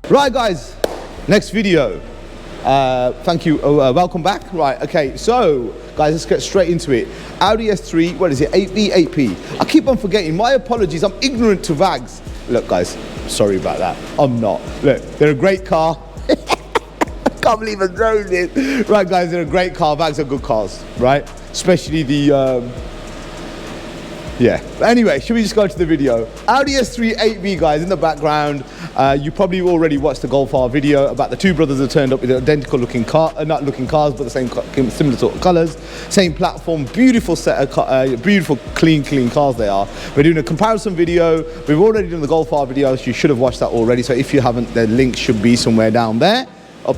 Right guys, next video. Thank you, welcome back. Right, okay, so guys, let's get straight into it. Audi S3, what is it, 8V, 8P? I keep on forgetting, my apologies, I'm ignorant to VAGs. Look guys, sorry about that, I'm not. Look, they're a great car. Can't believe I'm throwing this. Right guys, they're a great car, VAGs are good cars, right? Especially the, yeah. But anyway, should we just go to the video? Audi S3 8V guys in the background. You probably already watched the Golf R video about the two brothers that turned up with identical looking car, not looking cars, but the same similar sort of colours, same platform, beautiful set of beautiful clean cars they are. We're doing a comparison video. We've already done the Golf R video, so you should have watched that already. So if you haven't, the link should be somewhere down there. Up.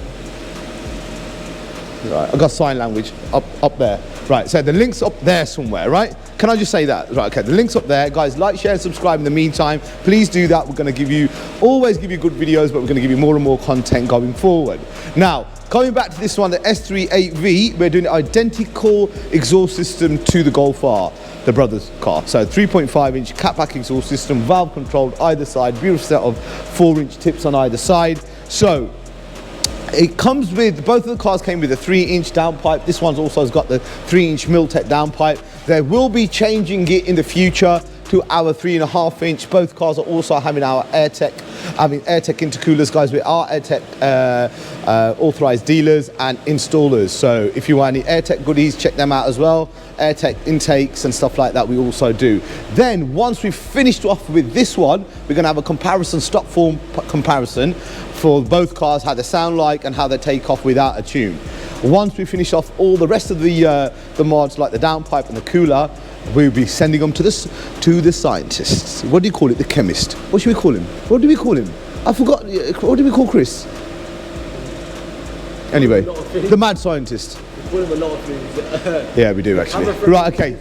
Right, I've got sign language up there. Right, so the link's up there somewhere, right? Can I just say that? Right, okay, the link's up there. Guys, like, share, and subscribe in the meantime. Please do that. We're going to always give you good videos, but we're going to give you more and more content going forward. Now, coming back to this one, the S3 8V, we're doing an identical exhaust system to the Golf R, the brothers' car. So 3.5-inch catback exhaust system, valve controlled either side, beautiful set of 4-inch tips on either side. So it comes with, both of the cars came with a 3-inch downpipe. This one's also has got the 3-inch Miltech downpipe. There will be changing it in the future to our 3.5-inch. Both cars are also having our AirTech intercoolers, guys. We are AirTech authorized dealers and installers. So if you want any AirTech goodies, check them out as well. AirTech intakes and stuff like that we also do. Then once we've finished off with this one, we're going to have a comparison, stock form comparison for both cars, how they sound like and how they take off without a tune. Once we finish off all the rest of the mods, like the downpipe and the cooler, we'll be sending them to the scientists. What do you call it? The chemist. What should we call him? What do we call him? I forgot. What do we call Chris? Anyway, the mad scientist. We call him a lot of things. Yeah, we do actually. Right, okay.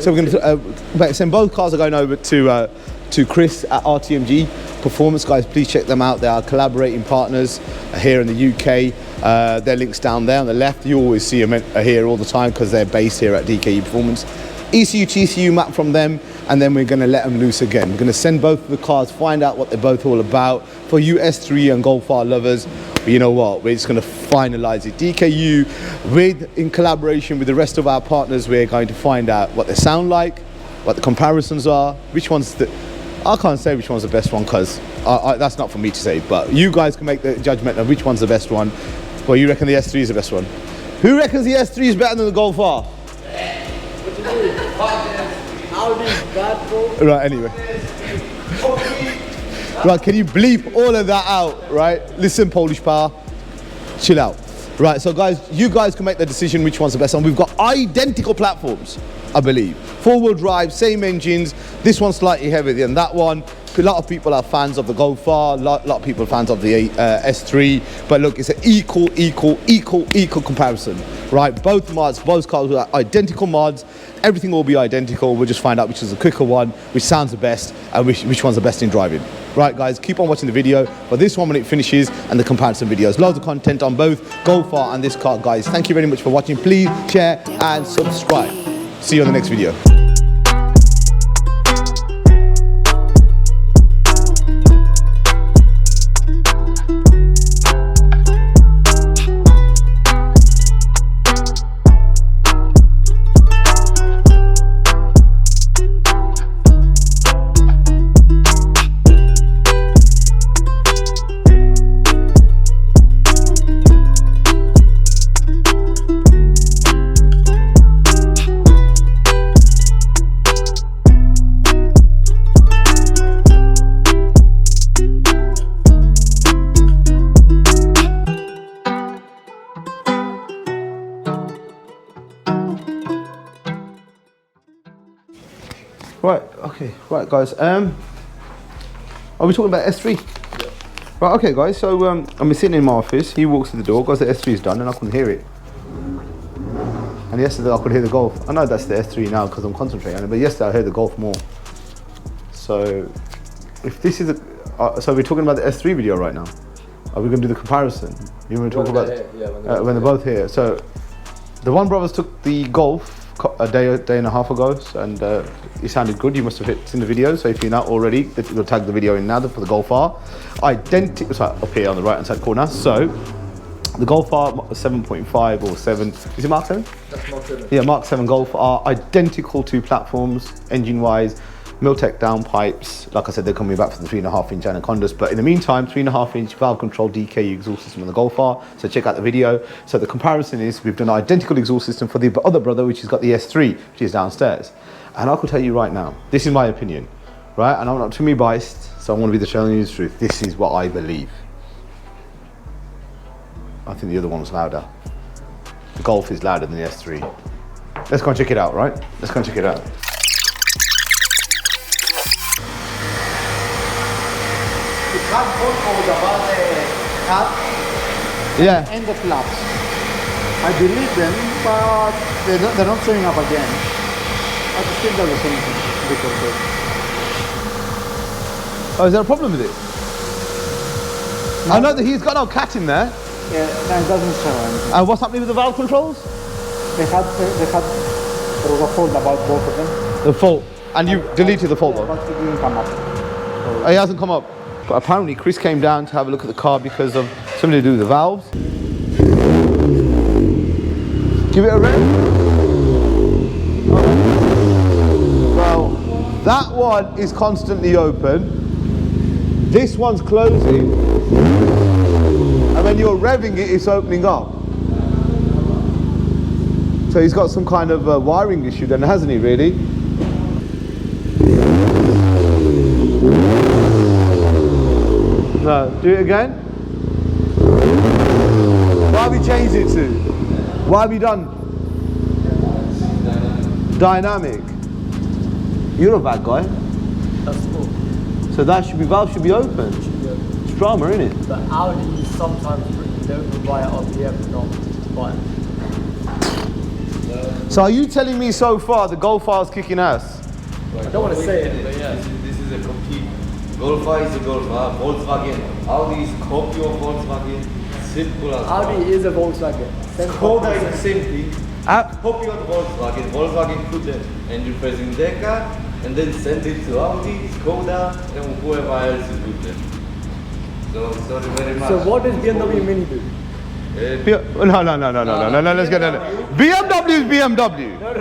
So we're going to send both cars are going over to Chris at RTMG Performance. Guys, please check them out. They are collaborating partners here in the UK. Their link's down there on the left. You always see them here all the time because they're based here at DKE Performance. ECU, TCU map from them, and then we're going to let them loose again. We're going to send both of the cars, find out what they're both all about. For you S3 and Golf R lovers, you know what, we're just going to finalize it. DKU, in collaboration with the rest of our partners, we're going to find out what they sound like, what the comparisons are, which one's the... I can't say which one's the best one because that's not for me to say, but you guys can make the judgment of which one's the best one. Well, you reckon the S3 is the best one? Who reckons the S3 is better than the Golf R? Audi's bad, bro. Right, anyway. Right, can you bleep all of that out, right? Listen, Polish power, chill out. Right, so guys, you guys can make the decision which one's the best one. We've got identical platforms, I believe. 4-wheel drive, same engines. This one's slightly heavier than that one. A lot of people are fans of the Golf R, a lot of people are fans of the S3, but look, it's an equal comparison, right? Both mods, both cars are identical mods, everything will be identical. We'll just find out which is the quicker one, which sounds the best, and which one's the best in driving. Right guys, keep on watching the video for this one when it finishes and the comparison videos. Loads of content on both Golf R and this car, guys. Thank you very much for watching. Please share and subscribe. See you on the next video. Right, okay, right guys, are we talking about S3? Yeah. Right, okay guys, so I'm sitting in my office, he walks to the door, goes, the S3 is done, and I couldn't hear it. And yesterday I could hear the Golf. I know that's the S3 now because I'm concentrating on it, but yesterday I heard the Golf more. So, if this is so we're talking about the S3 video right now? Are we going to do the comparison? You want to talk about when they're both here? So, the one brothers took the Golf a day and a half ago, and it sounded good. You must have seen the video. So if you're not already, we'll tag the video in now for the Golf R. Identical, sorry, up here on the right hand side corner. So the Golf R 7.5 or 7. Is it Mark 7? That's Mark 7. Yeah, Mark 7 Golf R, identical to platforms, engine-wise. Miltech downpipes, like I said, they're coming back for the 3.5-inch Anacondas, but in the meantime, 3.5-inch valve control DKU exhaust system on the Golf R, so check out the video. So the comparison is, we've done an identical exhaust system for the other brother, which has got the S3, which is downstairs. And I could tell you right now, this is my opinion, right? And I'm not too me biased, so I want to be telling you the truth. This is what I believe. I think the other one's louder. The Golf is louder than the S3. Let's go and check it out, right? Let's go and check it out. Yeah. And the flaps. I delete them, but they're not showing up again. I still does the same thing. Oh, is there a problem with it? No. I know that he's got no cat in there. Yeah, no, it doesn't show anything. And what's happening with the valve controls? There was a fault about both of them. The fault. And you deleted the fault though? But it didn't come up. Oh, he hasn't come up. But apparently Chris came down to have a look at the car because of something to do with the valves. Give it a rev. Well, that one is constantly open. This one's closing. And when you're revving it, it's opening up. So he's got some kind of wiring issue then, hasn't he, really? No, do it again. What have we changed it to? What have you done? Dynamic. You're a bad guy. That's cool. So that should be, valve should be open. It's drama, isn't it? But Audi sometimes don't provide it on BM, not buy it. So are you telling me so far the Golf R is kicking ass? I don't want to say it, but yeah. This is a complete. Golf R is a Golf R. Volkswagen. Audi is copy of Volkswagen. Simple as Audi is a Volkswagen. Skoda is the same thing. Copy of Volkswagen. Volkswagen put the engine press in their car and then send it to Audi, Skoda, and whoever else is with them. So sorry very much. So what does BMW Mini do? No, let's get that. BMW is BMW. No.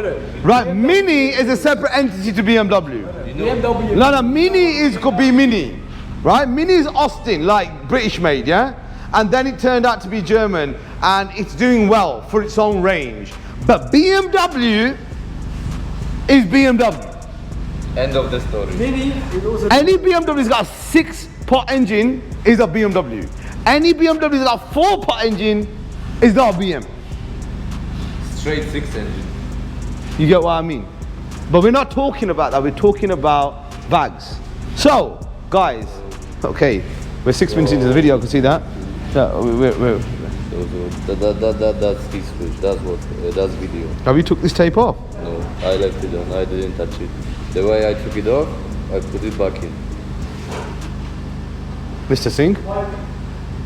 Right, Mini is a separate entity to BMW. BMW. No, Mini could be Mini. Right, Mini is Austin, like British made, yeah? And then it turned out to be German, and it's doing well for its own range. But BMW is BMW. End of the story. Mini is also. Any BMW's got a 6-pot engine is a BMW. Any BMW that's got a 4-pot engine is not a BM. Straight 6 engine. You get what I mean? But we're not talking about that, we're talking about VAGs. So, guys, okay, we're 6 minutes into the video, I can see that. No, That's his switch. That's video. have you took this tape off? No, I left it on. I didn't touch it. The way I took it off, I put it back in. Mr. Singh?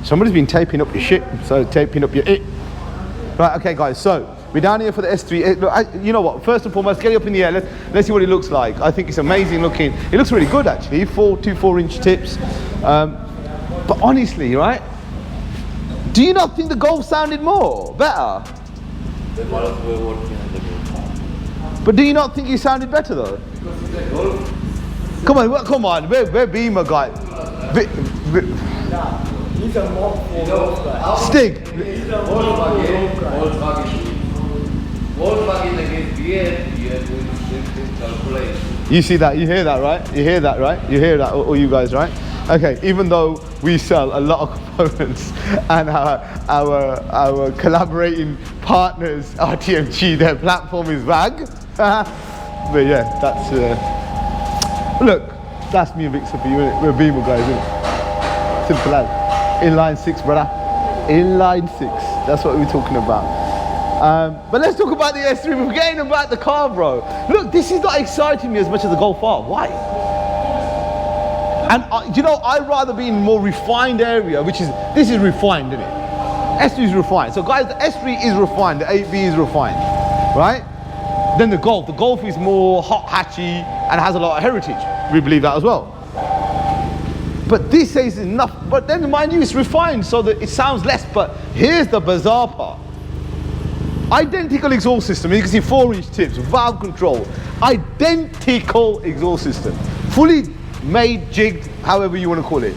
Somebody's been taping up your shit, so taping up your it. Right, okay guys, so we're down here for the S3. Look, you know what, first and foremost, get it up in the air, let's see what it looks like. I think it's amazing looking. It looks really good actually, 2 4-inch tips. But honestly, right, do you not think the Golf sounded better? The models were working on the Golf. But do you not think it sounded better though? Because it's a Golf. Come on, we're Beamer guys. He's a more Stig. Volkswagen against BM, you have to calculate. You see that, you hear that, right? You hear that, right? You hear that, all you guys, right? Okay, even though we sell a lot of components and our collaborating partners, RTMG, their platform is VAG. But yeah, that's, look, that's me and Victor for you, innit? We're Beamer guys, innit? Simple as. Inline 6, brother. Inline 6, that's what we're talking about. But let's talk about the S3. We're forgetting about the car, bro. Look, this is not exciting me as much as the Golf R. Why? And you know, I'd rather be in a more refined area, this is refined, isn't it? S3 is refined. So guys, the S3 is refined, the 8B is refined, right? than the Golf. The Golf is more hot hatchy and has a lot of heritage. We believe that as well. But this says enough, but then mind you, it's refined so that it sounds less. But here's the bizarre part. Identical exhaust system, you can see 4-inch tips, valve control, identical exhaust system. Fully made, jigged, however you want to call it.